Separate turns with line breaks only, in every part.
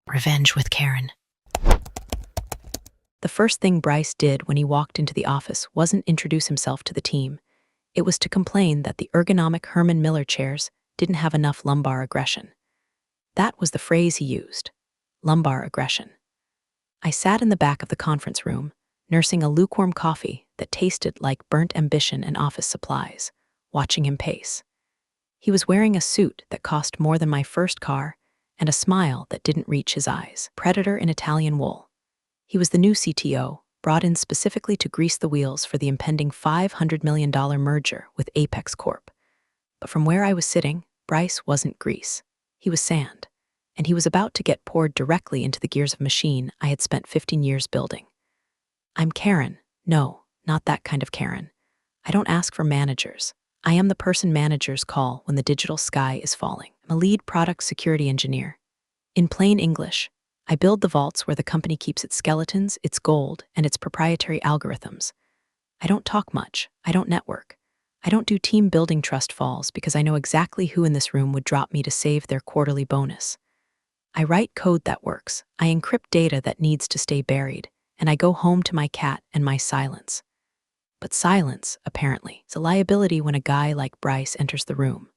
Revenge with Karen.
The first thing Bryce did when he walked into the office wasn't introduce himself to the team. It was to complain that the ergonomic Herman Miller chairs didn't have enough lumbar aggression. That was the phrase he used, lumbar aggression. I sat in the back of the conference room, nursing a lukewarm coffee that tasted like burnt ambition and office supplies, watching him pace. He was wearing a suit that cost more than my first car and a smile that didn't reach his eyes. Predator in Italian wool. He was the new CTO, brought in specifically to grease the wheels for the impending $500 million merger with Apex Corp. But from where I was sitting, Bryce wasn't grease. He was sand, and he was about to get poured directly into the gears of machine I had spent 15 years building. I'm Karen. No, not that kind of Karen. I don't ask for managers. I am the person managers call when the digital sky is falling. I'm a lead product security engineer. In plain English, I build the vaults where the company keeps its skeletons, its gold, and its proprietary algorithms. I don't talk much. I don't network. I don't do team building trust falls because I know exactly who in this room would drop me to save their quarterly bonus. I write code that works. I encrypt data that needs to stay buried, and I go home to my cat and my silence. But silence, apparently, is a liability when a guy like Bryce enters the room.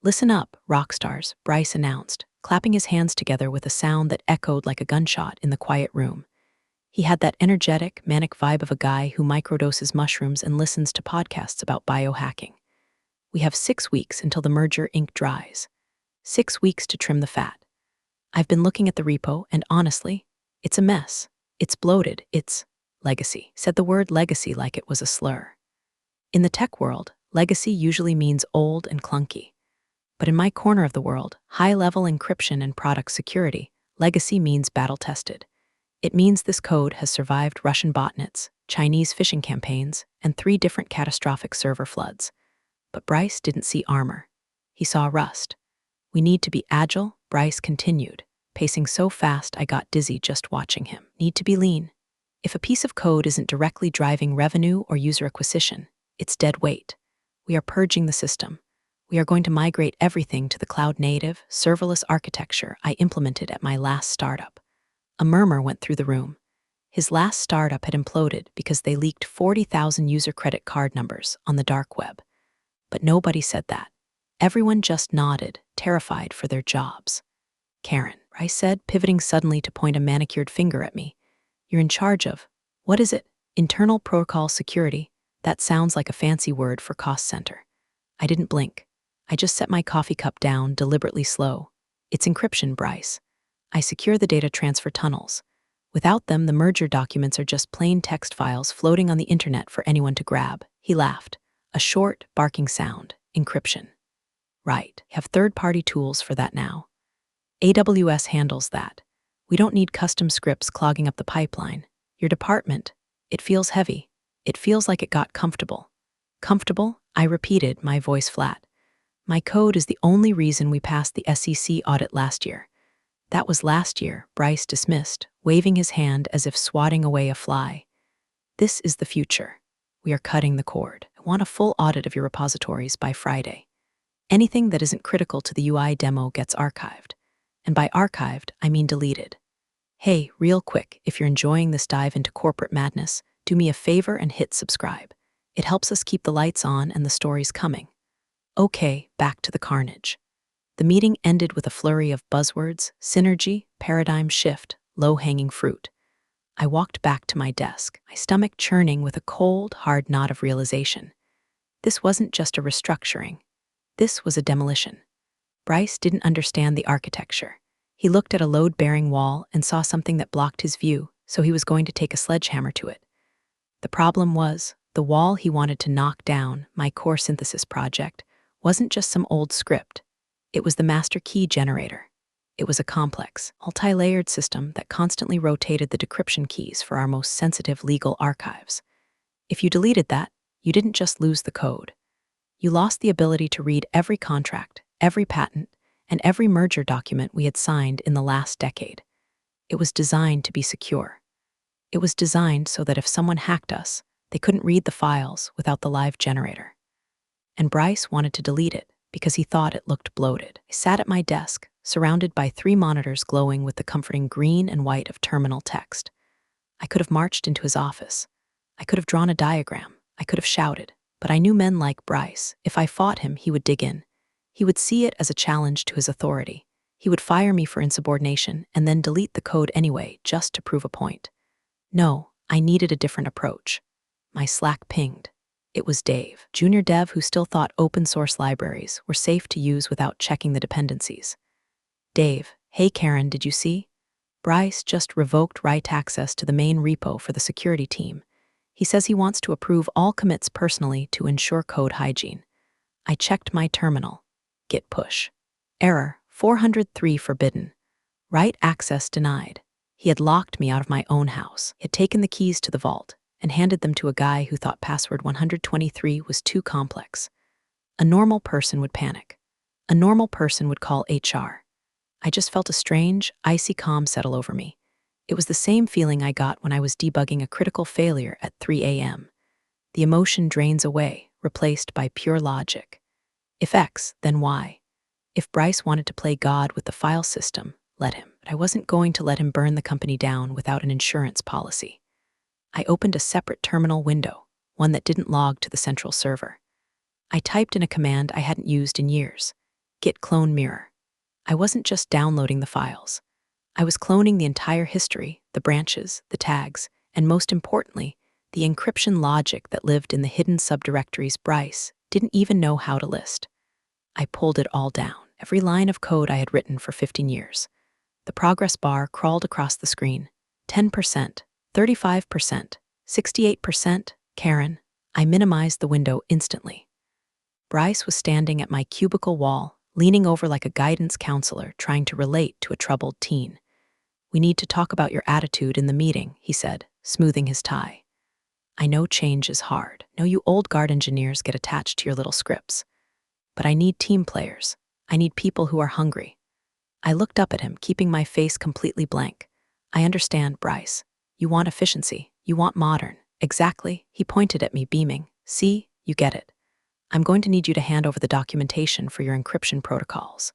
Listen up, rock stars, Bryce announced, clapping his hands together with a sound that echoed like a gunshot in the quiet room. He had that energetic, manic vibe of a guy who microdoses mushrooms and listens to podcasts about biohacking. We have 6 weeks until the merger ink dries. 6 weeks to trim the fat. I've been looking at the repo, and honestly, it's a mess. It's bloated. It's legacy. Said the word legacy like it was a slur. In the tech world, legacy usually means old and clunky. But in my corner of the world, high-level encryption and product security, legacy means battle-tested. It means this code has survived Russian botnets, Chinese phishing campaigns, and 3 different catastrophic server floods. But Bryce didn't see armor. He saw rust. We need to be agile, Bryce continued, pacing so fast I got dizzy just watching him. Need to be lean. If a piece of code isn't directly driving revenue or user acquisition, it's dead weight. We are purging the system. We are going to migrate everything to the cloud-native, serverless architecture I implemented at my last startup. A murmur went through the room. His last startup had imploded because they leaked 40,000 user credit card numbers on the dark web. But nobody said that. Everyone just nodded, terrified for their jobs. Karen, I said, pivoting suddenly to point a manicured finger at me. You're in charge of, what is it? Internal protocol security. That sounds like a fancy word for cost center. I didn't blink. I just set my coffee cup down, deliberately slow. It's encryption, Bryce. I secure the data transfer tunnels. Without them, the merger documents are just plain text files floating on the internet for anyone to grab. He laughed. A short, barking sound. Encryption. Right. Have third-party tools for that now. AWS handles that. We don't need custom scripts clogging up the pipeline. Your department, it feels heavy. It feels like it got comfortable. Comfortable? I repeated, my voice flat. My code is the only reason we passed the SEC audit last year. That was last year, Bryce dismissed, waving his hand as if swatting away a fly. This is the future. We are cutting the cord. I want a full audit of your repositories by Friday. Anything that isn't critical to the UI demo gets archived. And by archived, I mean deleted. Hey, real quick, if you're enjoying this dive into corporate madness, do me a favor and hit subscribe. It helps us keep the lights on and the stories coming. Okay, back to the carnage. The meeting ended with a flurry of buzzwords, synergy, paradigm shift, low-hanging fruit. I walked back to my desk, my stomach churning with a cold, hard knot of realization. This wasn't just a restructuring. This was a demolition. Bryce didn't understand the architecture. He looked at a load-bearing wall and saw something that blocked his view, so he was going to take a sledgehammer to it. The problem was, the wall he wanted to knock down, my core synthesis project, wasn't just some old script. It was the master key generator. It was a complex, multi-layered system that constantly rotated the decryption keys for our most sensitive legal archives. If you deleted that, you didn't just lose the code. You lost the ability to read every contract, every patent, and every merger document we had signed in the last decade. It was designed to be secure. It was designed so that if someone hacked us, they couldn't read the files without the live generator. And Bryce wanted to delete it because he thought it looked bloated. I sat at my desk, surrounded by 3 monitors glowing with the comforting green and white of terminal text. I could have marched into his office. I could have drawn a diagram. I could have shouted. But I knew men like Bryce. If I fought him, he would dig in. He would see it as a challenge to his authority. He would fire me for insubordination and then delete the code anyway, just to prove a point. No, I needed a different approach. My Slack pinged. It was Dave, junior dev who still thought open-source libraries were safe to use without checking the dependencies. Dave, hey Karen, did you see? Bryce just revoked write access to the main repo for the security team. He says he wants to approve all commits personally to ensure code hygiene. I checked my terminal. Git push. Error, 403 forbidden. Write access denied. He had locked me out of my own house. He had taken the keys to the vault and handed them to a guy who thought password 123 was too complex. A normal person would panic. A normal person would call HR. I just felt a strange, icy calm settle over me. It was the same feeling I got when I was debugging a critical failure at 3 a.m. The emotion drains away, replaced by pure logic. If X, then Y. If Bryce wanted to play God with the file system, let him. But I wasn't going to let him burn the company down without an insurance policy. I opened a separate terminal window, one that didn't log to the central server. I typed in a command I hadn't used in years: git clone mirror. I wasn't just downloading the files. I was cloning the entire history, the branches, the tags, and most importantly, the encryption logic that lived in the hidden subdirectories Bryce didn't even know how to list. I pulled it all down, every line of code I had written for 15 years. The progress bar crawled across the screen. 10%, 35%, 68%, Karen. I minimized the window instantly. Bryce was standing at my cubicle wall, leaning over like a guidance counselor trying to relate to a troubled teen. "We need to talk about your attitude in the meeting," he said, smoothing his tie. "I know change is hard. I know you old guard engineers get attached to your little scripts. But I need team players. I need people who are hungry." I looked up at him, keeping my face completely blank. "I understand, Bryce. You want efficiency. You want modern." "Exactly." He pointed at me, beaming. "See, you get it. I'm going to need you to hand over the documentation for your encryption protocols.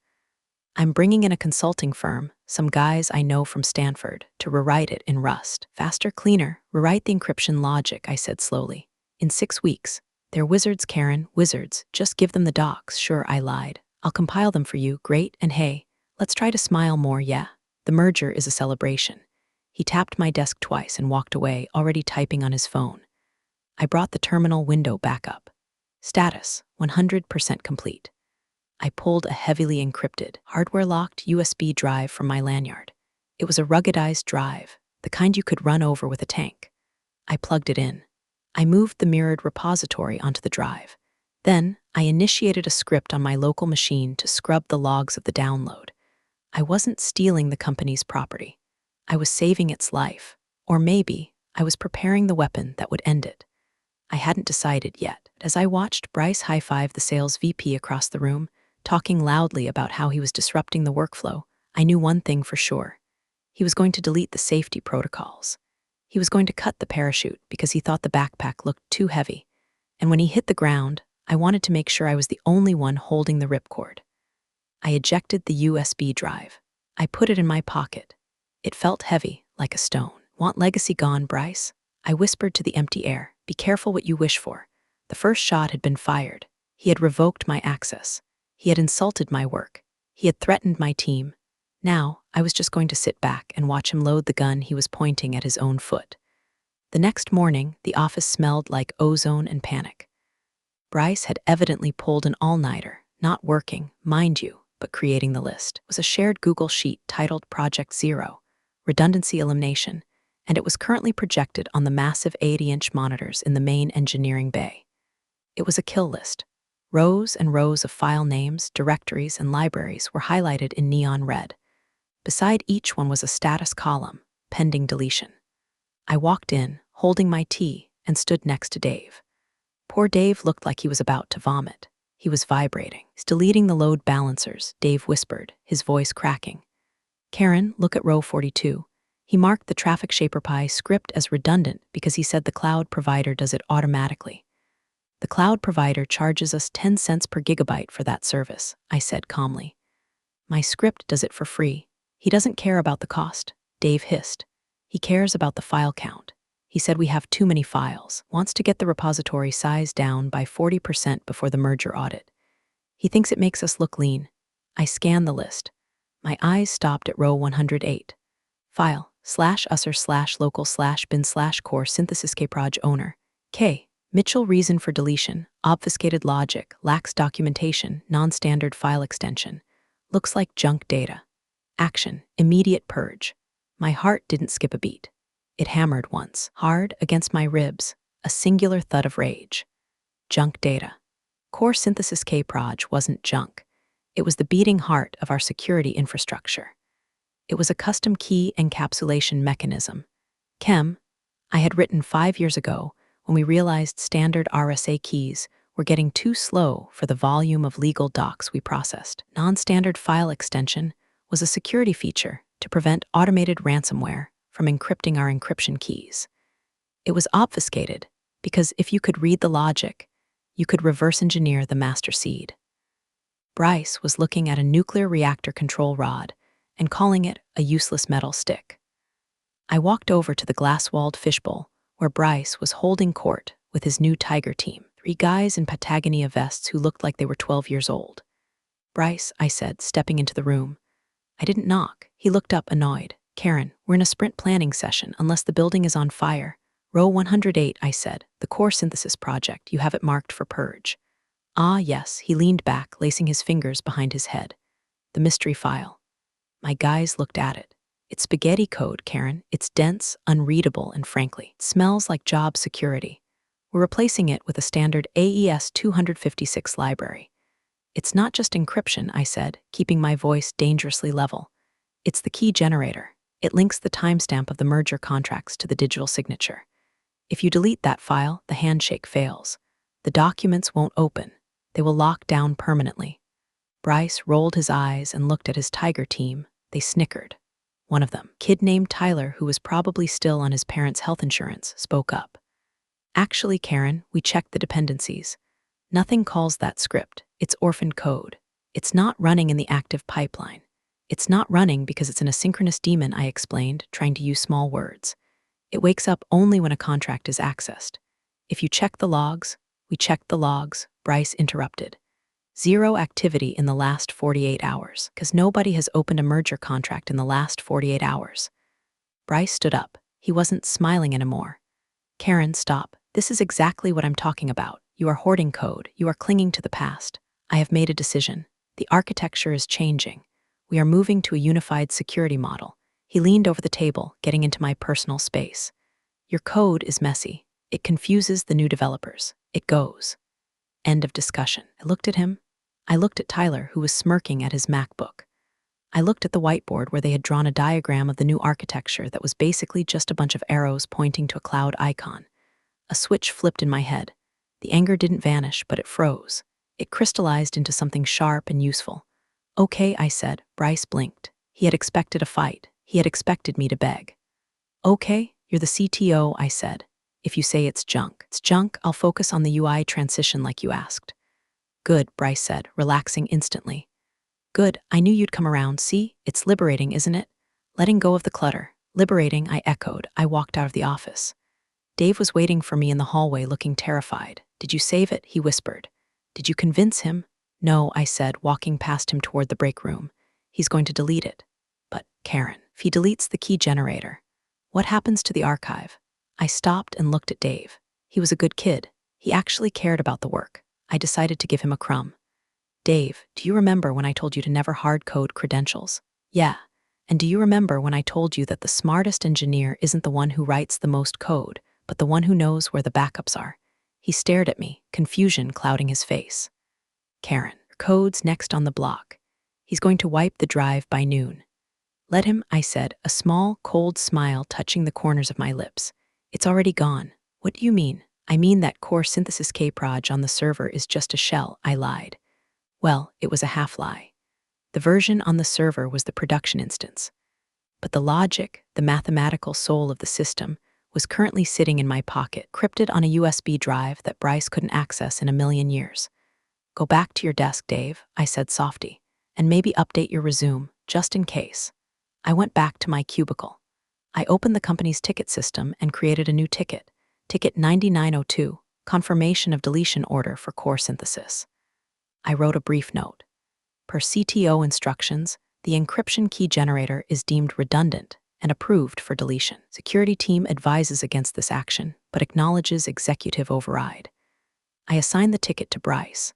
I'm bringing in a consulting firm, some guys I know from Stanford, to rewrite it in Rust. Faster, cleaner, rewrite the encryption logic," I said slowly. "In 6 weeks. They're wizards, Karen, wizards. Just give them the docs." "Sure," I lied. "I'll compile them for you. Great, and hey, let's try to smile more, yeah? The merger is a celebration." He tapped my desk twice and walked away, already typing on his phone. I brought the terminal window back up. Status, 100% complete. I pulled a heavily encrypted, hardware-locked USB drive from my lanyard. It was a ruggedized drive, the kind you could run over with a tank. I plugged it in. I moved the mirrored repository onto the drive. Then, I initiated a script on my local machine to scrub the logs of the download. I wasn't stealing the company's property. I was saving its life. Or maybe I was preparing the weapon that would end it. I hadn't decided yet. As I watched Bryce high-five the sales VP across the room, talking loudly about how he was disrupting the workflow, I knew one thing for sure. He was going to delete the safety protocols. He was going to cut the parachute because he thought the backpack looked too heavy. And when he hit the ground, I wanted to make sure I was the only one holding the ripcord. I ejected the USB drive. I put it in my pocket. It felt heavy, like a stone. "Want legacy gone, Bryce?" I whispered to the empty air. "Be careful what you wish for." The first shot had been fired. He had revoked my access. He had insulted my work. He had threatened my team. Now, I was just going to sit back and watch him load the gun he was pointing at his own foot. The next morning, the office smelled like ozone and panic. Bryce had evidently pulled an all-nighter, not working, mind you, but creating the list. It was a shared Google sheet titled Project Zero, Redundancy Elimination, and it was currently projected on the massive 80-inch monitors in the main engineering bay. It was a kill list. Rows and rows of file names, directories, and libraries were highlighted in neon red. Beside each one was a status column, pending deletion. I walked in, holding my tea, and stood next to Dave. Poor Dave looked like he was about to vomit. He was vibrating. "He's deleting the load balancers," Dave whispered, his voice cracking. "Karen, look at row 42. He marked the Traffic Shaper Pi script as redundant because he said the cloud provider does it automatically. The cloud provider charges us 10 cents per gigabyte for that service," I said calmly. My script does it for free. He doesn't care about the cost, Dave hissed. He cares about the file count. He said we have too many files, wants to get the repository size down by 40% before the merger audit. He thinks it makes us look lean. I scanned the list. My eyes stopped at row 108. File, /usr/local/bin/core synthesis kproj owner. K. Mitchell reason for deletion, obfuscated logic, lacks documentation, non-standard file extension. Looks like junk data. Action, immediate purge. My heart didn't skip a beat. It hammered once, hard against my ribs, a singular thud of rage. Junk data. Core synthesis kproj wasn't junk. It was the beating heart of our security infrastructure. It was a custom key encapsulation mechanism. Chem, I had written 5 years ago when we realized standard RSA keys were getting too slow for the volume of legal docs we processed. Non-standard file extension was a security feature to prevent automated ransomware from encrypting our encryption keys. It was obfuscated because if you could read the logic, you could reverse engineer the master seed. Bryce was looking at a nuclear reactor control rod and calling it a useless metal stick. I walked over to the glass-walled fishbowl where Bryce was holding court with his new Tiger team, 3 guys in Patagonia vests who looked like they were 12 years old. Bryce, I said, stepping into the room. I didn't knock. He looked up, annoyed. Karen, we're in a sprint planning session unless the building is on fire. Row 108, I said, the core synthesis project, you have it marked for purge. Ah, yes, he leaned back, lacing his fingers behind his head. The mystery file. My guys looked at it. It's spaghetti code, Karen. It's dense, unreadable, and frankly, it smells like job security. We're replacing it with a standard AES 256 library. It's not just encryption, I said, keeping my voice dangerously level. It's the key generator. It links the timestamp of the merger contracts to the digital signature. If you delete that file, the handshake fails. The documents won't open. They will lock down permanently. Bryce rolled his eyes and looked at his Tiger team. They snickered. One of them, kid named Tyler, who was probably still on his parents' health insurance, spoke up. Actually, Karen, we checked the dependencies. Nothing calls that script. It's orphaned code. It's not running in the active pipeline. It's not running because it's an asynchronous daemon, I explained, trying to use small words. It wakes up only when a contract is accessed. If you check the logs, we checked the logs, Bryce interrupted. 0 activity in the last 48 hours, because nobody has opened a merger contract in the last 48 hours. Bryce stood up. He wasn't smiling anymore. Karen, stop. This is exactly what I'm talking about. You are hoarding code. You are clinging to the past. I have made a decision. The architecture is changing. We are moving to a unified security model. He leaned over the table, getting into my personal space. Your code is messy. It confuses the new developers. It goes. End of discussion. I looked at him. I looked at Tyler, who was smirking at his MacBook. I looked at the whiteboard where they had drawn a diagram of the new architecture that was basically just a bunch of arrows pointing to a cloud icon. A switch flipped in my head. The anger didn't vanish, but it froze. It crystallized into something sharp and useful. Okay, I said. Bryce blinked. He had expected a fight. He had expected me to beg. Okay, you're the CTO, I said. If you say it's junk, I'll focus on the UI transition like you asked. Good, Bryce said, relaxing instantly. Good, I knew you'd come around. See, it's liberating, isn't it? Letting go of the clutter. Liberating, I echoed. I walked out of the office. Dave was waiting for me in the hallway, looking terrified. Did you save it? He whispered. Did you convince him? No, I said, walking past him toward the break room. He's going to delete it. But, Karen, if he deletes the key generator, what happens to the archive? I stopped and looked at Dave. He was a good kid. He actually cared about the work. I decided to give him a crumb. Dave, do you remember when I told you to never hard-code credentials? Yeah. And do you remember when I told you that the smartest engineer isn't the one who writes the most code, but the one who knows where the backups are? He stared at me, confusion clouding his face. Karen, code's next on the block. He's going to wipe the drive by noon. Let him, I said, a small, cold smile touching the corners of my lips. It's already gone. What do you mean? I mean that core synthesis kproj on the server is just a shell, I lied. Well, it was a half-lie. The version on the server was the production instance. But the logic, the mathematical soul of the system, was currently sitting in my pocket, crypted on a USB drive that Bryce couldn't access in a million years. Go back to your desk, Dave, I said softly. and maybe update your resume, just in case. I went back to my cubicle. I opened the company's ticket system and created a new ticket, Ticket 9902, confirmation of deletion order for core synthesis. I wrote a brief note. Per CTO instructions, the encryption key generator is deemed redundant and approved for deletion. Security team advises against this action, but acknowledges executive override. I assigned the ticket to Bryce.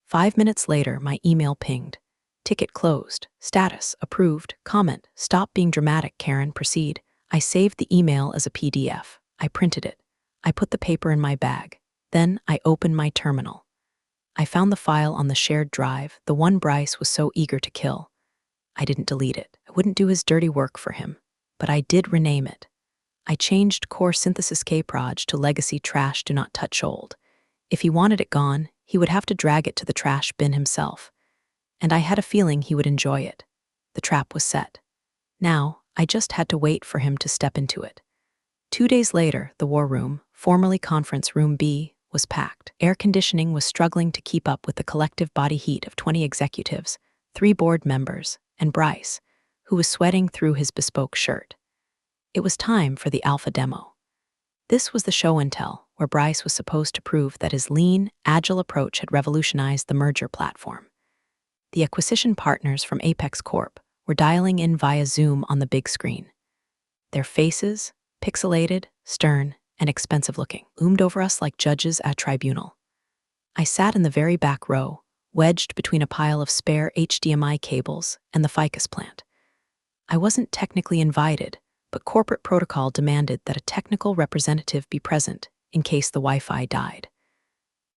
5 minutes later, my email pinged. Ticket closed. Status approved. Comment, stop being dramatic, Karen, proceed. I saved the email as a PDF. I printed it. I put the paper in my bag. Then I opened my terminal. I found the file on the shared drive, the one Bryce was so eager to kill. I didn't delete it. I wouldn't do his dirty work for him, but I did rename it. I changed Core Synthesis Kproj to Legacy Trash Do Not Touch Old. If he wanted it gone, he would have to drag it to the trash bin himself. And I had a feeling he would enjoy it. The trap was set. Now, I just had to wait for him to step into it. 2 days later, the war room, formerly Conference Room B, was packed. Air conditioning was struggling to keep up with the collective body heat of 20 executives, 3 board members, and Bryce, who was sweating through his bespoke shirt. It was time for the alpha demo. This was the show and tell, where Bryce was supposed to prove that his lean, agile approach had revolutionized the merger platform. The acquisition partners from Apex Corp were dialing in via Zoom on the big screen. Their faces, pixelated, stern, and expensive-looking, loomed over us like judges at tribunal. I sat in the very back row, wedged between a pile of spare HDMI cables and the ficus plant. I wasn't technically invited, but corporate protocol demanded that a technical representative be present in case the Wi-Fi died.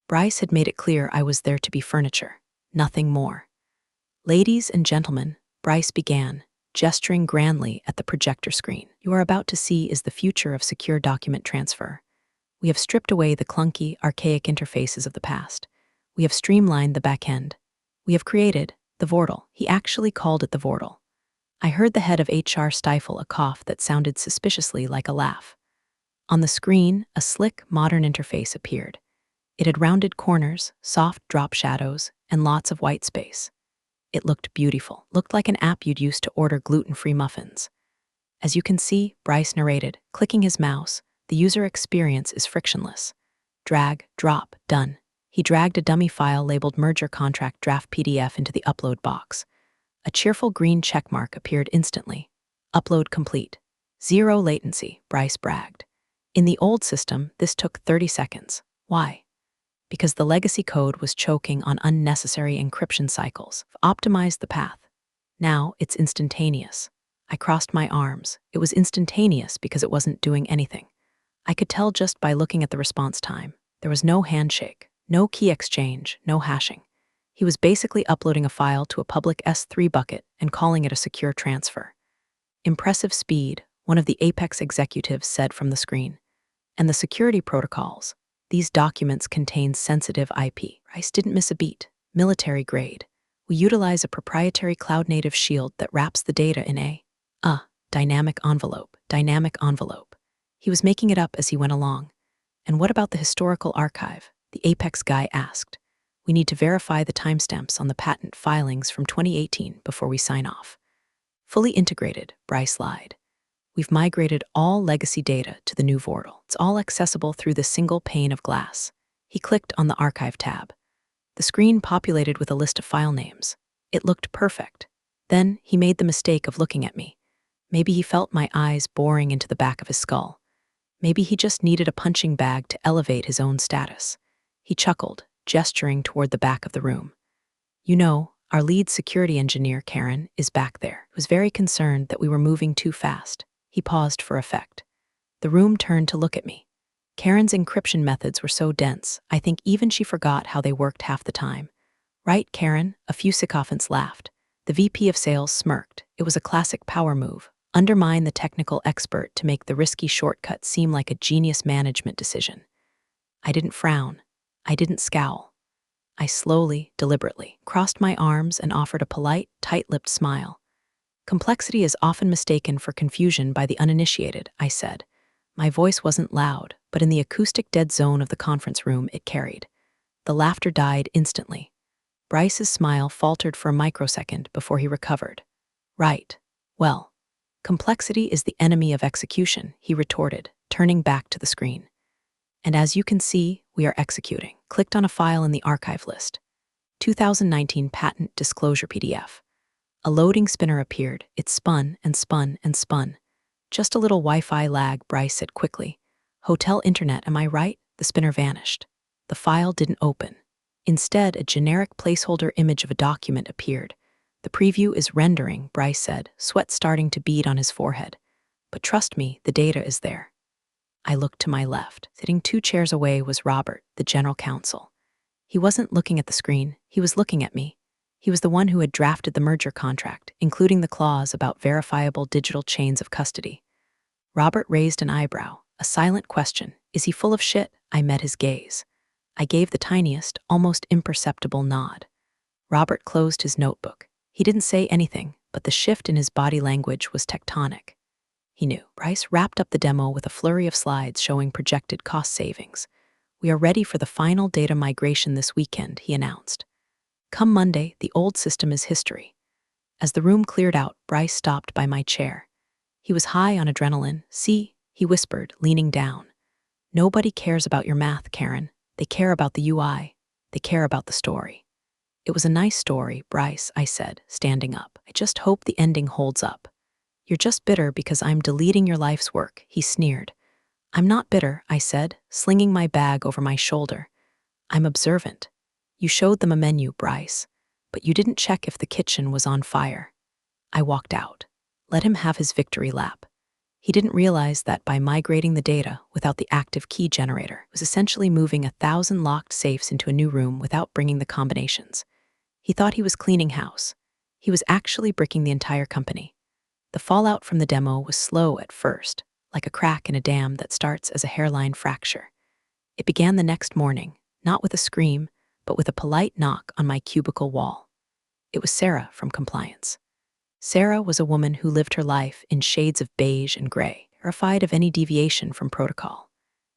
Bryce had made it clear I was there to be furniture, nothing more. Ladies and gentlemen, Bryce began, gesturing grandly at the projector screen. You are about to see is the future of secure document transfer. We have stripped away the clunky, archaic interfaces of the past. We have streamlined the back end. We have created the Vortal. He actually called it the Vortal. I heard the head of HR stifle a cough that sounded suspiciously like a laugh. On the screen, a slick, modern interface appeared. It had rounded corners, soft drop shadows, and lots of white space. It looked beautiful, looked like an app you'd use to order gluten-free muffins. As you can see, Bryce narrated, clicking his mouse, the user experience is frictionless. Drag, drop, done. He dragged a dummy file labeled Merger Contract Draft PDF into the upload box. A cheerful green checkmark appeared instantly. Upload complete. 0 latency, Bryce bragged. In the old system, this took 30 seconds. Why? Because the legacy code was choking on unnecessary encryption cycles. Optimized the path. Now it's instantaneous. I crossed my arms. It was instantaneous because it wasn't doing anything. I could tell just by looking at the response time. There was no handshake, no key exchange, no hashing. He was basically uploading a file to a public S3 bucket and calling it a secure transfer. Impressive speed, one of the Apex executives said from the screen. And the security protocols. These documents contain sensitive IP. Bryce didn't miss a beat. Military grade. We utilize a proprietary cloud-native shield that wraps the data in a dynamic envelope. Dynamic envelope. He was making it up as he went along. And what about the historical archive? The Apex guy asked. We need to verify the timestamps on the patent filings from 2018 before we sign off. Fully integrated, Bryce lied. We've migrated all legacy data to the new Vortal. It's all accessible through this single pane of glass. He clicked on the Archive tab. The screen populated with a list of file names. It looked perfect. Then he made the mistake of looking at me. Maybe he felt my eyes boring into the back of his skull. Maybe he just needed a punching bag to elevate his own status. He chuckled, gesturing toward the back of the room. You know, our lead security engineer, Karen, is back there. He was very concerned that we were moving too fast. He paused for effect. The room turned to look at me. Karen's encryption methods were so dense, I think even she forgot how they worked half the time. Right, Karen? A few sycophants laughed. The VP of sales smirked. It was a classic power move. Undermine the technical expert to make the risky shortcut seem like a genius management decision. I didn't frown. I didn't scowl. I slowly, deliberately, crossed my arms and offered a polite, tight-lipped smile. Complexity is often mistaken for confusion by the uninitiated, I said. My voice wasn't loud, but in the acoustic dead zone of the conference room, it carried. The laughter died instantly. Bryce's smile faltered for a microsecond before he recovered. Right. Well, complexity is the enemy of execution, he retorted, turning back to the screen. And as you can see, we are executing. Clicked on a file in the archive list. 2019 Patent Disclosure PDF. A loading spinner appeared. It spun and spun and spun. Just a little Wi-Fi lag, Bryce said quickly. Hotel internet, am I right? The spinner vanished. The file didn't open. Instead, a generic placeholder image of a document appeared. The preview is rendering, Bryce said, sweat starting to bead on his forehead. But trust me, the data is there. I looked to my left. Sitting 2 chairs away was Robert, the general counsel. He wasn't looking at the screen, he was looking at me. He was the one who had drafted the merger contract, including the clause about verifiable digital chains of custody. Robert raised an eyebrow, a silent question. Is he full of shit? I met his gaze. I gave the tiniest, almost imperceptible nod. Robert closed his notebook. He didn't say anything, but the shift in his body language was tectonic. He knew. Bryce wrapped up the demo with a flurry of slides showing projected cost savings. We are ready for the final data migration this weekend, he announced. Come Monday, the old system is history. As the room cleared out, Bryce stopped by my chair. He was high on adrenaline. See, he whispered, leaning down. Nobody cares about your math, Karen. They care about the UI. They care about the story. It was a nice story, Bryce, I said, standing up. I just hope the ending holds up. You're just bitter because I'm deleting your life's work, he sneered. I'm not bitter, I said, slinging my bag over my shoulder. I'm observant. You showed them a menu, Bryce, but you didn't check if the kitchen was on fire. I walked out. Let him have his victory lap. He didn't realize that by migrating the data without the active key generator, it was essentially moving 1,000 locked safes into a new room without bringing the combinations. He thought he was cleaning house. He was actually bricking the entire company. The fallout from the demo was slow at first, like a crack in a dam that starts as a hairline fracture. It began the next morning, not with a scream, but with a polite knock on my cubicle wall. It was Sarah from compliance. Sarah was a woman who lived her life in shades of beige and gray, terrified of any deviation from protocol.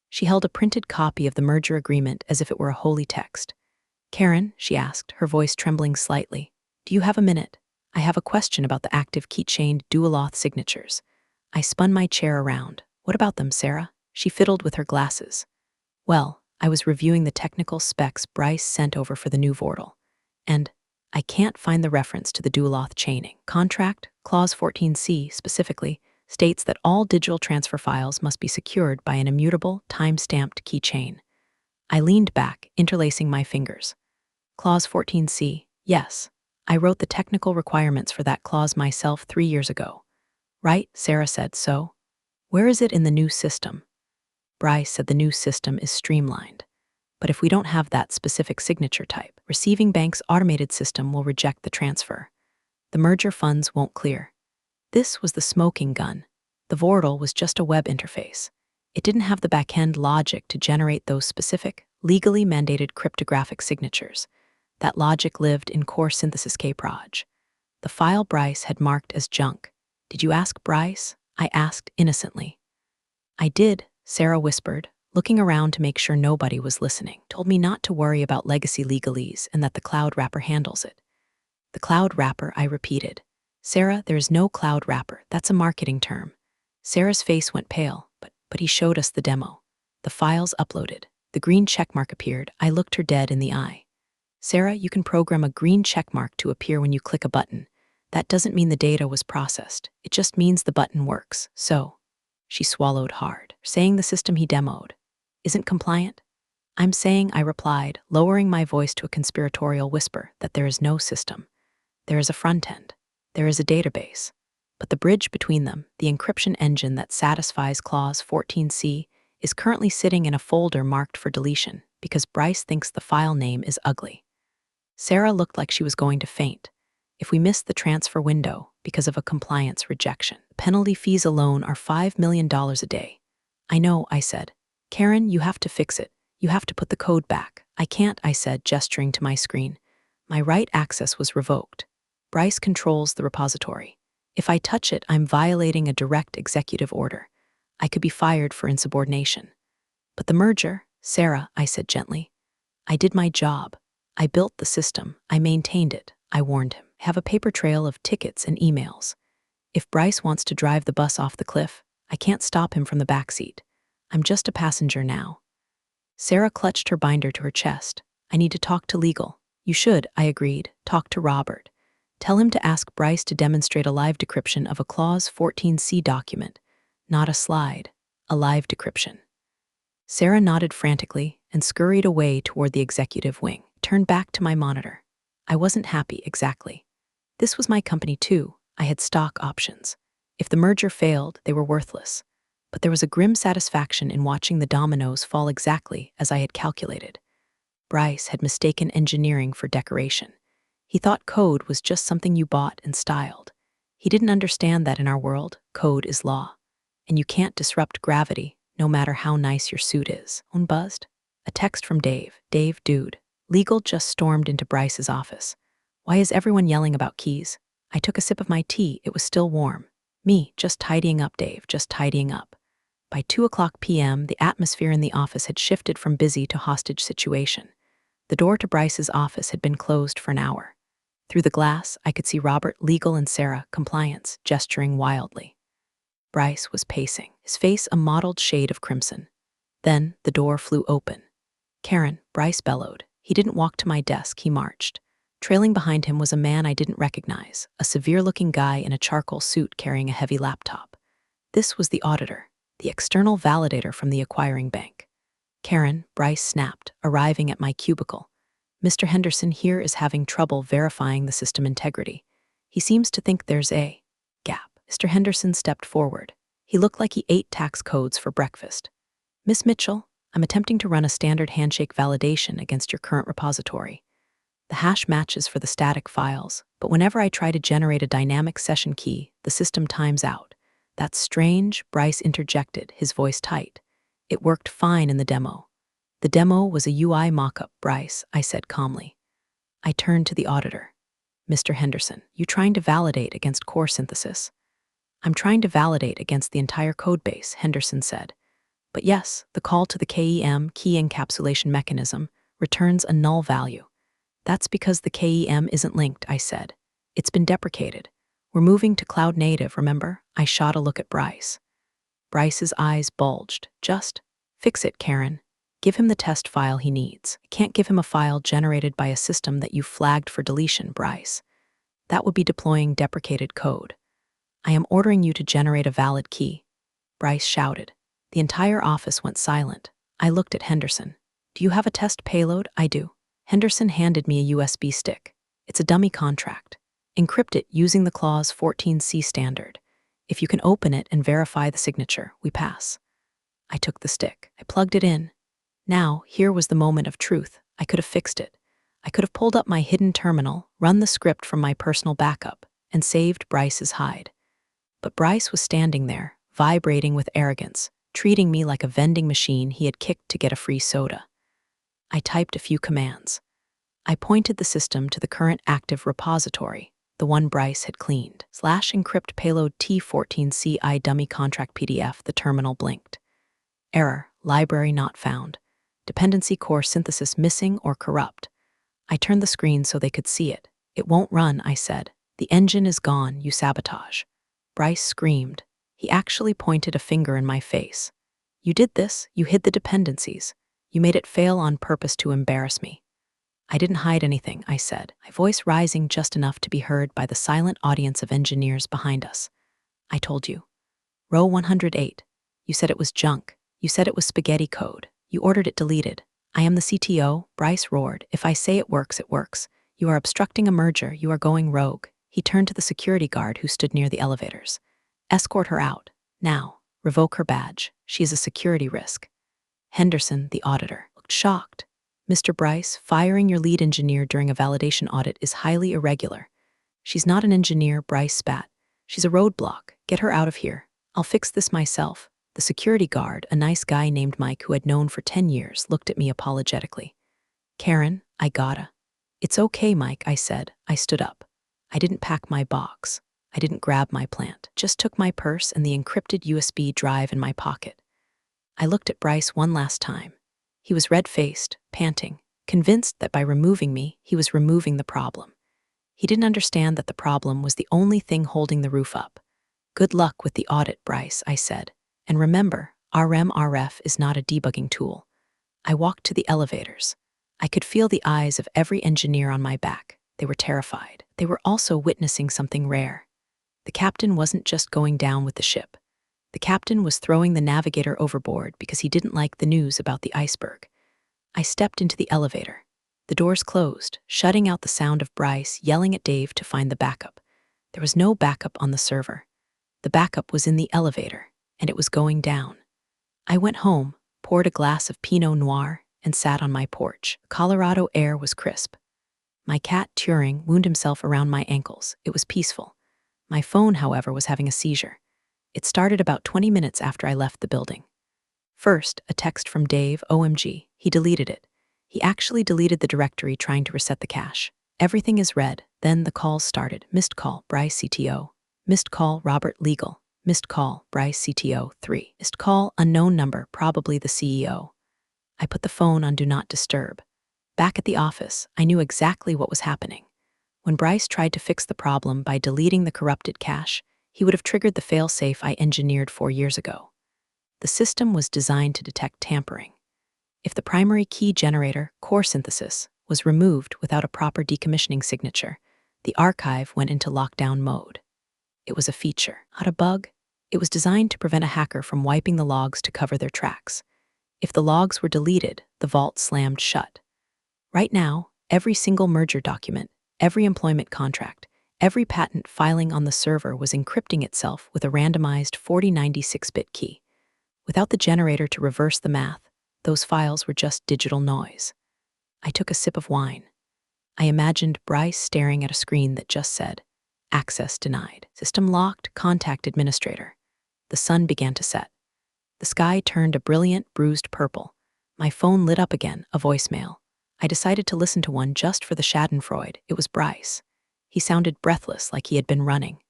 She held a printed copy of the merger agreement as if it were a holy text. Karen, she asked, her voice trembling slightly, do you have a minute? I have a question about the active keychained dual-auth signatures. I spun my chair around. What about them, Sarah? She fiddled with her glasses. Well, I was reviewing the technical specs Bryce sent over for the new Vortal, and I can't find the reference to the dual-auth chaining. Contract, Clause 14C specifically, states that all digital transfer files must be secured by an immutable, time-stamped keychain. I leaned back, interlacing my fingers. Clause 14C, yes. I wrote the technical requirements for that clause myself 3 years ago. Right, Sarah said, so? Where is it in the new system? Bryce said the new system is streamlined. But if we don't have that specific signature type, receiving bank's automated system will reject the transfer. The merger funds won't clear. This was the smoking gun. The Vortal was just a web interface. It didn't have the back-end logic to generate those specific, legally mandated cryptographic signatures. That logic lived in core synthesis kproj. The file Bryce had marked as junk. Did you ask Bryce? I asked innocently. I did, Sarah whispered, looking around to make sure nobody was listening. Told me not to worry about legacy legalese and that the cloud wrapper handles it. The cloud wrapper, I repeated. Sarah, there is no cloud wrapper. That's a marketing term. Sarah's face went pale, but he showed us the demo. The files uploaded. The green checkmark appeared. I looked her dead in the eye. Sarah, you can program a green checkmark to appear when you click a button. That doesn't mean the data was processed. It just means the button works. So, she swallowed hard, saying the system he demoed isn't compliant? I'm saying, I replied, lowering my voice to a conspiratorial whisper, that there is no system. There is a front end. There is a database. But the bridge between them, the encryption engine that satisfies Clause 14C, is currently sitting in a folder marked for deletion because Bryce thinks the file name is ugly. Sarah looked like she was going to faint. If we missed the transfer window because of a compliance rejection, the penalty fees alone are $5 million a day. I know, I said. Karen, you have to fix it. You have to put the code back. I can't, I said, gesturing to my screen. My right access was revoked. Bryce controls the repository. If I touch it, I'm violating a direct executive order. I could be fired for insubordination. But the merger, Sarah, I said gently. I did my job. I built the system. I maintained it. I warned him. I have a paper trail of tickets and emails. If Bryce wants to drive the bus off the cliff, I can't stop him from the backseat. I'm just a passenger now. Sarah clutched her binder to her chest. I need to talk to legal. You should, I agreed. Talk to Robert. Tell him to ask Bryce to demonstrate a live decryption of a Clause 14C document. Not a slide. A live decryption. Sarah nodded frantically and scurried away toward the executive wing. Turned back to my monitor. I wasn't happy, exactly. This was my company too. I had stock options. If the merger failed, they were worthless. But there was a grim satisfaction in watching the dominoes fall exactly as I had calculated. Bryce had mistaken engineering for decoration. He thought code was just something you bought and styled. He didn't understand that in our world, code is law. And you can't disrupt gravity, no matter how nice your suit is. Buzzed. A text from Dave. Dave, dude. Legal just stormed into Bryce's office. Why is everyone yelling about keys? I took a sip of my tea. It was still warm. Me, just tidying up, Dave, just tidying up. By 2:00 p.m., the atmosphere in the office had shifted from busy to hostage situation. The door to Bryce's office had been closed for an hour. Through the glass, I could see Robert, legal, and Sarah, compliance, gesturing wildly. Bryce was pacing, his face a mottled shade of crimson. Then the door flew open. Karen, Bryce bellowed. He didn't walk to my desk, he marched. Trailing behind him was a man I didn't recognize, a severe-looking guy in a charcoal suit carrying a heavy laptop. This was the auditor, the external validator from the acquiring bank. Karen, Bryce snapped, arriving at my cubicle. Mr. Henderson here is having trouble verifying the system integrity. He seems to think there's a gap. Mr. Henderson stepped forward. He looked like he ate tax codes for breakfast. Miss Mitchell, I'm attempting to run a standard handshake validation against your current repository. The hash matches for the static files, but whenever I try to generate a dynamic session key, the system times out. That's strange, Bryce interjected, his voice tight. It worked fine in the demo. The demo was a UI mockup, Bryce, I said calmly. I turned to the auditor. Mr. Henderson, you trying to validate against core synthesis? I'm trying to validate against the entire codebase, Henderson said. But yes, the call to the KEM, key encapsulation mechanism, returns a null value. That's because the KEM isn't linked, I said. It's been deprecated. We're moving to cloud native, remember? I shot a look at Bryce. Bryce's eyes bulged. Just fix it, Karen. Give him the test file he needs. I can't give him a file generated by a system that you flagged for deletion, Bryce. That would be deploying deprecated code. I am ordering you to generate a valid key. Bryce shouted. The entire office went silent. I looked at Henderson. Do you have a test payload? I do. Henderson handed me a USB stick. It's a dummy contract. Encrypt it using the Clause 14C standard. If you can open it and verify the signature, we pass. I took the stick. I plugged it in. Now, here was the moment of truth. I could have fixed it. I could have pulled up my hidden terminal, run the script from my personal backup, and saved Bryce's hide. But Bryce was standing there, vibrating with arrogance, treating me like a vending machine he had kicked to get a free soda. I typed a few commands. I pointed the system to the current active repository, the one Bryce had cleaned. /encrypt payload T14CI dummy contract PDF, the terminal blinked. Error, library not found. Dependency core synthesis missing or corrupt. I turned the screen so they could see it. It won't run, I said. The engine is gone, you sabotage. Bryce screamed. He actually pointed a finger in my face. You did this, you hid the dependencies. You made it fail on purpose to embarrass me. I didn't hide anything, I said, my voice rising just enough to be heard by the silent audience of engineers behind us. I told you. Row 108. You said it was junk. You said it was spaghetti code. You ordered it deleted. I am the CTO, Bryce roared. If I say it works, it works. You are obstructing a merger. You are going rogue. He turned to the security guard who stood near the elevators. Escort her out. Now. Revoke her badge. She is a security risk. Henderson, the auditor, looked shocked. Mr. Bryce, firing your lead engineer during a validation audit is highly irregular. She's not an engineer, Bryce spat. She's a roadblock. Get her out of here. I'll fix this myself. The security guard, a nice guy named Mike who I'd known for 10 years, looked at me apologetically. Karen, I gotta. It's okay, Mike, I said. I stood up. I didn't pack my box. I didn't grab my plant. Just took my purse and the encrypted USB drive in my pocket. I looked at Bryce one last time. He was red-faced, panting. convinced that by removing me, he was removing the problem. He didn't understand that the problem was the only thing holding the roof up. "Good luck with the audit, Bryce," I said. "And remember, RMRF is not a debugging tool." I walked to the elevators. I could feel the eyes of every engineer on my back. They were terrified. They were also witnessing something rare. The captain wasn't just going down with the ship. The captain was throwing the navigator overboard because he didn't like the news about the iceberg. I stepped into the elevator. The doors closed, shutting out the sound of Bryce yelling at Dave to find the backup. There was no backup on the server. The backup was in the elevator, and it was going down. I went home, poured a glass of Pinot Noir, and sat on my porch. Colorado air was crisp. My cat, Turing, wound himself around my ankles. It was peaceful. My phone, however, was having a seizure. It started about 20 minutes after I left the building. First, a text from Dave, OMG. He deleted it. He actually deleted the directory trying to reset the cache. Everything is red. Then the calls started. Missed call, Bryce CTO. Missed call, Robert Legal. Missed call, Bryce CTO 3. Missed call, unknown number, probably the CEO. I put the phone on Do Not Disturb. Back at the office, I knew exactly what was happening. When Bryce tried to fix the problem by deleting the corrupted cache, he would have triggered the failsafe I engineered 4 years ago. The system was designed to detect tampering. If the primary key generator, core synthesis, was removed without a proper decommissioning signature, the archive went into lockdown mode. It was a feature, not a bug. It was designed to prevent a hacker from wiping the logs to cover their tracks. If the logs were deleted, the vault slammed shut. Right now, every single merger document, every employment contract, every patent filing on the server was encrypting itself with a randomized 4096-bit key. Without the generator to reverse the math, those files were just digital noise. I took a sip of wine. I imagined Bryce staring at a screen that just said, "Access denied. System locked. Contact administrator." The sun began to set. The sky turned a brilliant, bruised purple. My phone lit up again, a voicemail. I decided to listen to one just for the schadenfreude. It was Bryce. He sounded breathless, like he had been running.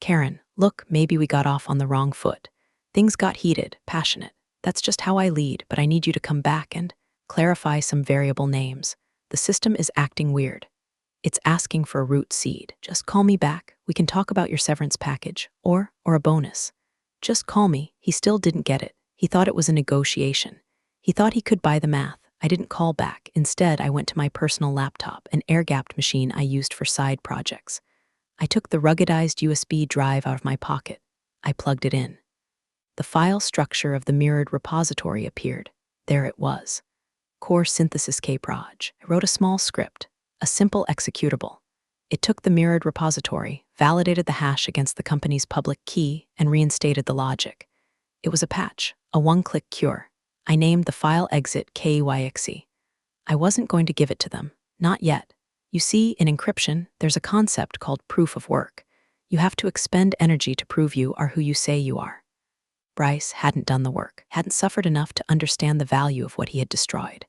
"Karen, look, maybe we got off on the wrong foot. Things got heated, passionate. That's just how I lead, but I need you to come back and clarify some variable names. The system is acting weird. It's asking for a root seed. Just call me back. We can talk about your severance package, or a bonus. Just call me." He still didn't get it. He thought it was a negotiation. He thought he could buy the math. I didn't call back. Instead, I went to my personal laptop, an air-gapped machine I used for side projects. I took the ruggedized USB drive out of my pocket. I plugged it in. The file structure of the mirrored repository appeared. There it was. Core Synthesis Kproj. I wrote a small script, a simple executable. It took the mirrored repository, validated the hash against the company's public key, and reinstated the logic. It was a patch, a one-click cure. I named the file exit KYXE. I wasn't going to give it to them. Not yet. You see, in encryption, there's a concept called proof of work. You have to expend energy to prove you are who you say you are. Bryce hadn't done the work, hadn't suffered enough to understand the value of what he had destroyed.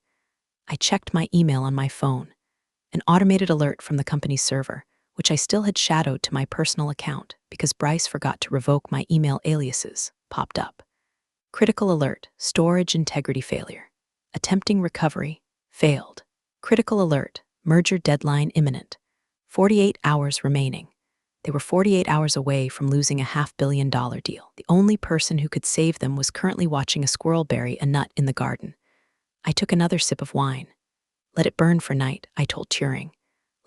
I checked my email on my phone. An automated alert from the company's server, which I still had shadowed to my personal account because Bryce forgot to revoke my email aliases, popped up. Critical alert, storage integrity failure. Attempting recovery, failed. Critical alert, merger deadline imminent. 48 hours remaining. They were 48 hours away from losing a $500 million deal. The only person who could save them was currently watching a squirrel bury a nut in the garden. I took another sip of wine. "Let it burn for night," I told Turing.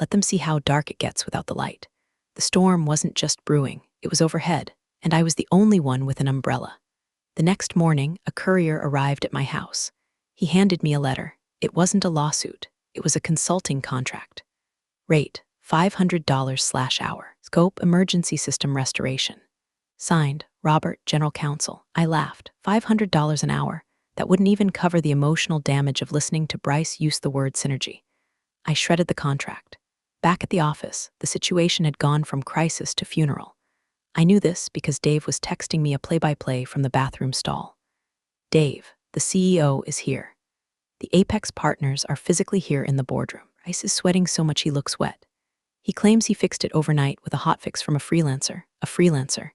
"Let them see how dark it gets without the light." The storm wasn't just brewing, it was overhead, and I was the only one with an umbrella. The next morning, a courier arrived at my house. He handed me a letter. It wasn't a lawsuit. It was a consulting contract. Rate, $500/hour. Scope, emergency system restoration. Signed, Robert, General Counsel. I laughed. $500 an hour. That wouldn't even cover the emotional damage of listening to Bryce use the word synergy. I shredded the contract. Back at the office, the situation had gone from crisis to funeral. I knew this because Dave was texting me a play-by-play from the bathroom stall. "Dave, the CEO is here. The Apex partners are physically here in the boardroom. Bryce is sweating so much he looks wet. He claims he fixed it overnight with a hotfix from a freelancer.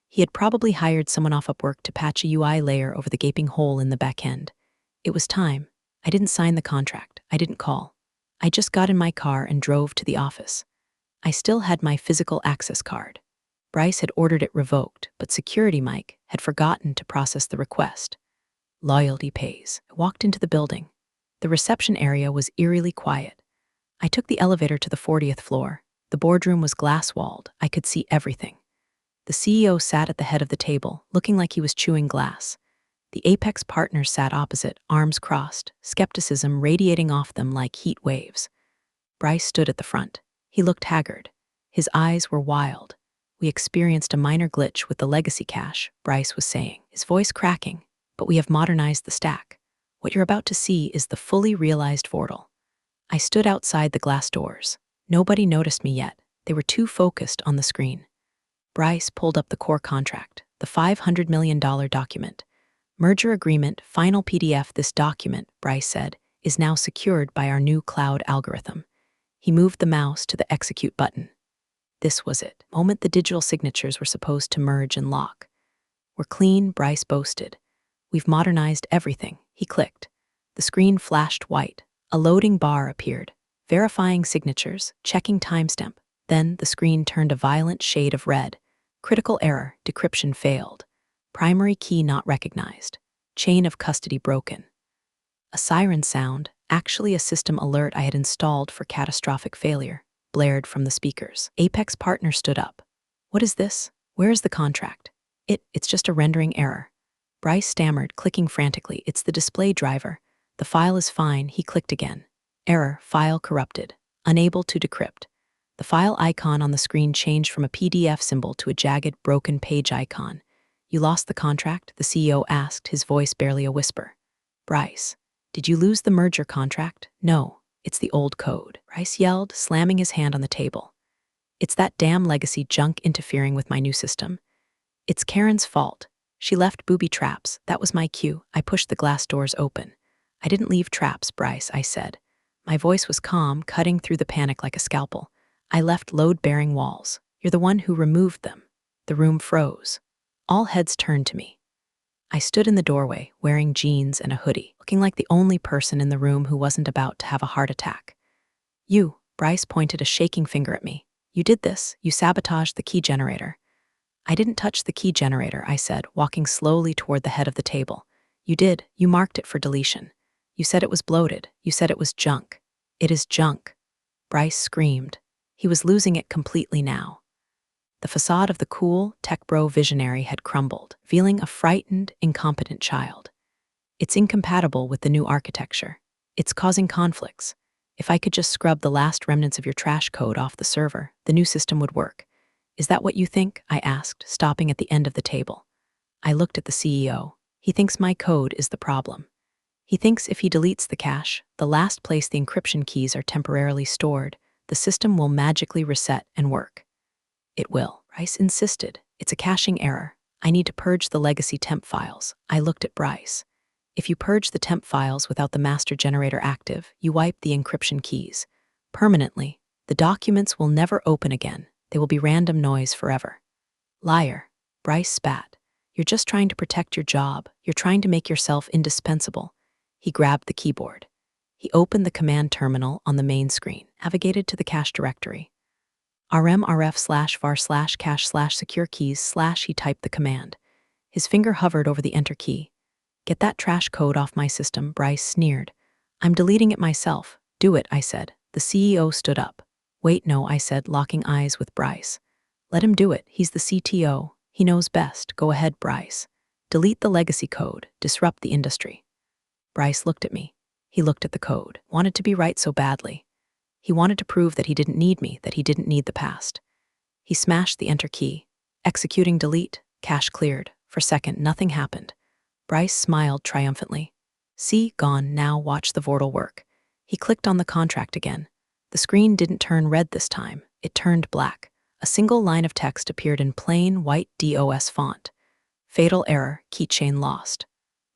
He had probably hired someone off Upwork to patch a UI layer over the gaping hole in the back end. It was time. I didn't sign the contract. I didn't call. I just got in my car and drove to the office. I still had my physical access card. Bryce had ordered it revoked, but Security Mike had forgotten to process the request. Loyalty pays. I walked into the building. The reception area was eerily quiet. I took the elevator to the 40th floor. The boardroom was glass-walled. I could see everything. The CEO sat at the head of the table, looking like he was chewing glass. The Apex partners sat opposite, arms crossed, skepticism radiating off them like heat waves. Bryce stood at the front. He looked haggard. His eyes were wild. We experienced a minor glitch with the legacy cache, Bryce was saying, his voice cracking, but we have modernized the stack. What you're about to see is the fully realized Vortal. I stood outside the glass doors. Nobody noticed me yet. They were too focused on the screen. Bryce pulled up the core contract, the $500 million document. Merger agreement, final PDF. This document, Bryce said, is now secured by our new cloud algorithm. He moved the mouse to the execute button. This was it. The moment the digital signatures were supposed to merge and lock. We're clean, Bryce boasted. We've modernized everything. He clicked. The screen flashed white. A loading bar appeared. Verifying signatures, checking timestamp. Then the screen turned a violent shade of red. Critical error, decryption failed. Primary key not recognized. Chain of custody broken. A siren sound, actually a system alert I had installed for catastrophic failure, blared from the speakers. Apex partner stood up. What is this? Where is the contract? It's just a rendering error. Bryce stammered, clicking frantically. It's the display driver. The file is fine. He clicked again. Error, file corrupted. Unable to decrypt. The file icon on the screen changed from a PDF symbol to a jagged, broken page icon. You lost the contract? The CEO asked, his voice barely a whisper. Bryce, did you lose the merger contract? No, it's the old code. Bryce yelled, slamming his hand on the table. It's that damn legacy junk interfering with my new system. It's Karen's fault. She left booby traps. That was my cue. I pushed the glass doors open. I didn't leave traps, Bryce, I said. My voice was calm, cutting through the panic like a scalpel. I left load-bearing walls. You're the one who removed them. The room froze. All heads turned to me. I stood in the doorway, wearing jeans and a hoodie, looking like the only person in the room who wasn't about to have a heart attack. You, Bryce pointed a shaking finger at me. You did this. You sabotaged the key generator. I didn't touch the key generator, I said, walking slowly toward the head of the table. You did. You marked it for deletion. You said it was bloated. You said it was junk. It is junk. Bryce screamed. He was losing it completely now. The facade of the cool, tech bro visionary had crumbled, revealing a frightened, incompetent child. It's incompatible with the new architecture. It's causing conflicts. If I could just scrub the last remnants of your trash code off the server, the new system would work. Is that what you think? I asked, stopping at the end of the table. I looked at the CEO. He thinks my code is the problem. He thinks if he deletes the cache, the last place the encryption keys are temporarily stored, the system will magically reset and work. It will. Bryce insisted. It's a caching error. I need to purge the legacy temp files. I looked at Bryce. If you purge the temp files without the master generator active, you wipe the encryption keys. Permanently, the documents will never open again. They will be random noise forever. Liar. Bryce spat. You're just trying to protect your job. You're trying to make yourself indispensable. He grabbed the keyboard. He opened the command terminal on the main screen, navigated to the cache directory. rmrf/var/cache/secure keys/ he typed the command. His finger hovered over the enter key. Get that trash code off my system, Bryce sneered. I'm deleting it myself. Do it, I said. The CEO stood up. Wait, no, I said, locking eyes with Bryce. Let him do it. He's the CTO. He knows best. Go ahead, Bryce. Delete the legacy code. Disrupt the industry. Bryce looked at me. He looked at the code. Wanted to be right so badly. He wanted to prove that he didn't need me, that he didn't need the past. He smashed the enter key. Executing delete. Cache cleared. For a second, nothing happened. Bryce smiled triumphantly. See, gone. Now watch the Vortal work. He clicked on the contract again. The screen didn't turn red this time. It turned black. A single line of text appeared in plain white DOS font. Fatal error, keychain lost.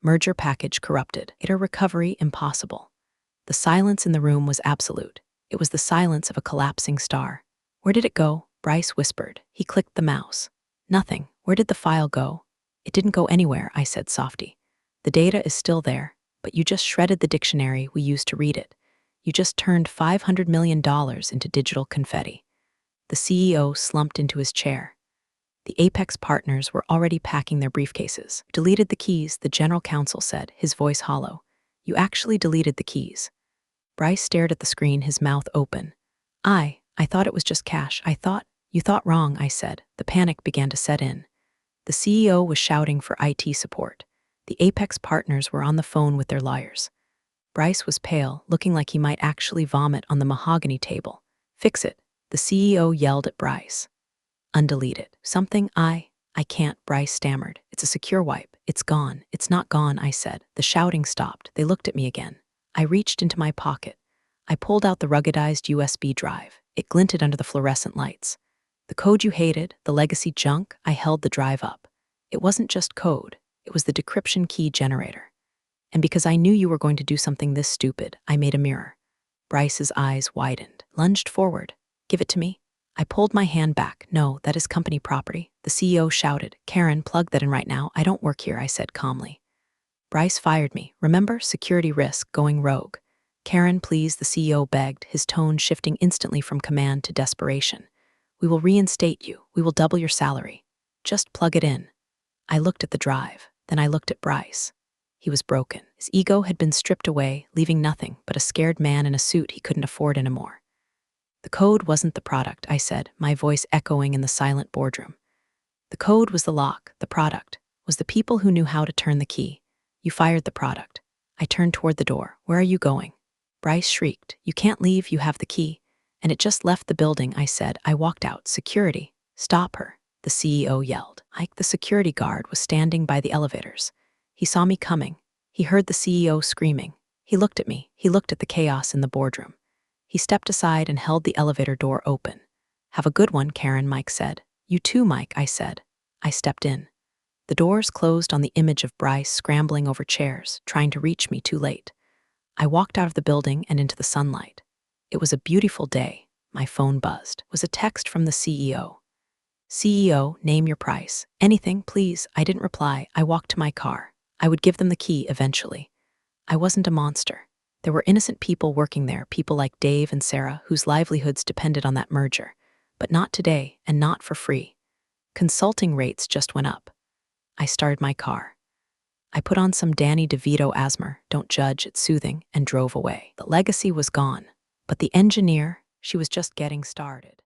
Merger package corrupted. Data recovery impossible. The silence in the room was absolute. It was the silence of a collapsing star. Where did it go? Bryce whispered. He clicked the mouse. Nothing. Where did the file go? It didn't go anywhere, I said softly. The data is still there, but you just shredded the dictionary we used to read it. You just turned $500 million into digital confetti. The CEO slumped into his chair. The Apex partners were already packing their briefcases. Deleted the keys, the general counsel said, his voice hollow. You actually deleted the keys. Bryce stared at the screen, his mouth open. I thought it was just cash. You thought wrong, I said. The panic began to set in. The CEO was shouting for IT support. The Apex partners were on the phone with their lawyers. Bryce was pale, looking like he might actually vomit on the mahogany table. Fix it, the CEO yelled at Bryce. Undelete it. Something I can't, Bryce stammered. It's a secure wipe. It's gone. It's not gone, I said. The shouting stopped. They looked at me again. I reached into my pocket. I pulled out the ruggedized USB drive. It glinted under the fluorescent lights. The code you hated, the legacy junk, I held the drive up. It wasn't just code. It was the decryption key generator. And because I knew you were going to do something this stupid, I made a mirror. Bryce's eyes widened, lunged forward. Give it to me. I pulled my hand back. No, that is company property. The CEO shouted. Karen, plug that in right now. I don't work here, I said calmly. Bryce fired me. Remember, security risk, going rogue. Karen, please, the CEO begged, his tone shifting instantly from command to desperation. We will reinstate you. We will double your salary. Just plug it in. I looked at the drive. Then I looked at Bryce. He was broken. His ego had been stripped away, leaving nothing but a scared man in a suit he couldn't afford anymore. The code wasn't the product, I said, my voice echoing in the silent boardroom. The code was the lock. The product was the people who knew how to turn the key. You fired the product. I turned toward the door. Where are you going? Bryce shrieked. You can't leave, you have the key. And it just left the building, I said. I walked out. Security. Stop her, the CEO yelled. Ike, the security guard, was standing by the elevators. He saw me coming. He heard the CEO screaming. He looked at me. He looked at the chaos in the boardroom. He stepped aside and held the elevator door open. Have a good one, Karen, Mike said. You too, Mike, I said. I stepped in. The doors closed on the image of Bryce scrambling over chairs, trying to reach me too late. I walked out of the building and into the sunlight. It was a beautiful day. My phone buzzed. It was a text from the CEO. CEO, name your price. Anything, please. I didn't reply. I walked to my car. I would give them the key eventually. I wasn't a monster. There were innocent people working there, people like Dave and Sarah, whose livelihoods depended on that merger. But not today, and not for free. Consulting rates just went up. I started my car. I put on some Danny DeVito Asthma, don't judge, it's soothing, and drove away. The legacy was gone. But the engineer, she was just getting started.